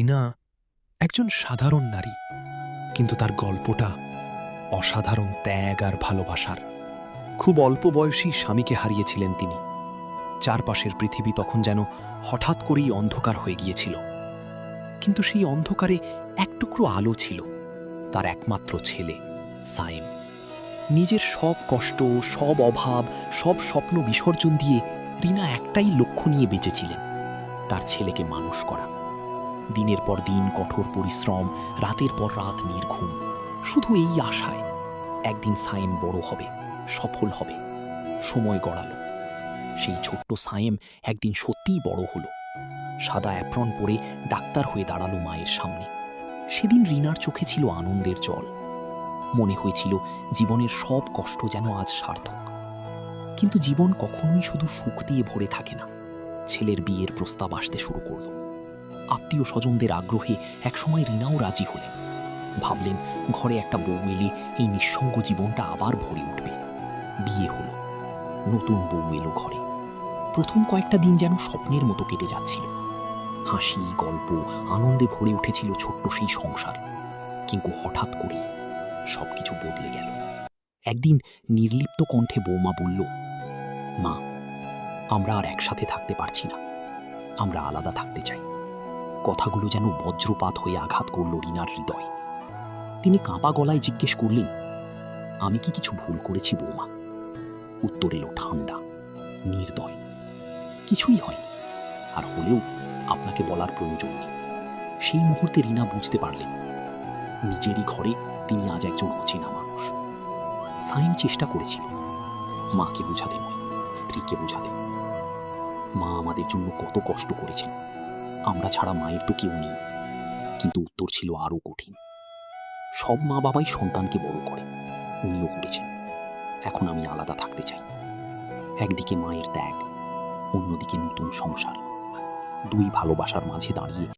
রিনা একজন সাধারণ নারী, কিন্তু তার গল্পটা অসাধারণ ত্যাগ আর ভালোবাসার। খুব অল্প বয়সী স্বামীকে হারিয়েছিলেন তিনি। চারপাশের পৃথিবী তখন যেন হঠাৎ করেই অন্ধকার হয়ে গিয়েছিল, কিন্তু সেই অন্ধকারে এক টুকরো আলো ছিল, তার একমাত্র ছেলে সায়েম। নিজের সব কষ্ট, সব অভাব, সব স্বপ্ন বিসর্জন দিয়ে রিনা একটাই লক্ষ্য নিয়ে বেঁচেছিলেন, তার ছেলেকে মানুষ করা। দিনের পর দিন কঠোর পরিশ্রম, রাতের পর রাত নির্ঘুম, শুধু এই আশায় একদিন সায়েম বড় হবে, সফল হবে। সময় গড়ালো। সেই ছোট্ট সায়েম একদিন সত্যিই বড় হলো। সাদা অ্যাপ্রন পরে ডাক্তার হয়ে দাঁড়ালো মায়ের সামনে। সেদিন রিনার চোখে ছিল আনন্দের জল। মনে হয়েছিল জীবনের সব কষ্ট যেন আজ সার্থক। কিন্তু জীবন কখনোই শুধু সুখ দিয়ে ভরে থাকে না। ছেলের বিয়ের প্রস্তাব আসতে শুরু করল। আত্মীয় স্বজনদের আগ্রহে একসময় রিনাও রাজি হলেন। ভাবলেন ঘরে একটা বউ এলে এই নিঃসঙ্গ জীবনটা আবার ভরে উঠবে। বিয়ে হলো। নতুন বউ এলো ঘরে। প্রথম কয়েকটা দিন যেন স্বপ্নের মতো কেটে যাচ্ছিল। হাসি, গল্প, আনন্দে ভরে উঠেছিল ছোট্ট সেই সংসার। কিন্তু হঠাৎ করে সবকিছু বদলে গেল। একদিন নির্লিপ্ত কণ্ঠে বৌমা বলল, মা, আমরা আর একসাথে থাকতে পারছি না, আমরা আলাদা থাকতে চাই। কথাগুলো যেন বজ্রপাত হয়ে আঘাত করল রিনার হৃদয়। তিনি কাঁপা গলায় জিজ্ঞেস করলেন, আমি কি কিছু ভুল করেছি বৌমা? উত্তর এলো ঠান্ডা, নির্দয়, কিছুই হয়নি। আর হলেও আপনাকে বলার প্রয়োজন নেই। সেই মুহূর্তে রিনা বুঝতে পারলেন নিজেরই ঘরে তিনি আজ একজন অচেনা মানুষ। সাইম চেষ্টা করেছিল মাকে বোঝাতে নয়, স্ত্রীকে বোঝাতে। মা আমাদের জন্য কত কষ্ট করেছেন, আমরা ছাড়া মায়ের তো কেউ নেই। কিন্তু উত্তর ছিল আরো কঠিন। সব মা বাবাই সন্তানকে বড় করে, উনিও করেছেন। এখন আমি আলাদা থাকতে চাই। একদিকে মায়ের ত্যাগ, অন্যদিকে নতুন সংসার। দুই ভালোবাসার মাঝে দাঁড়িয়ে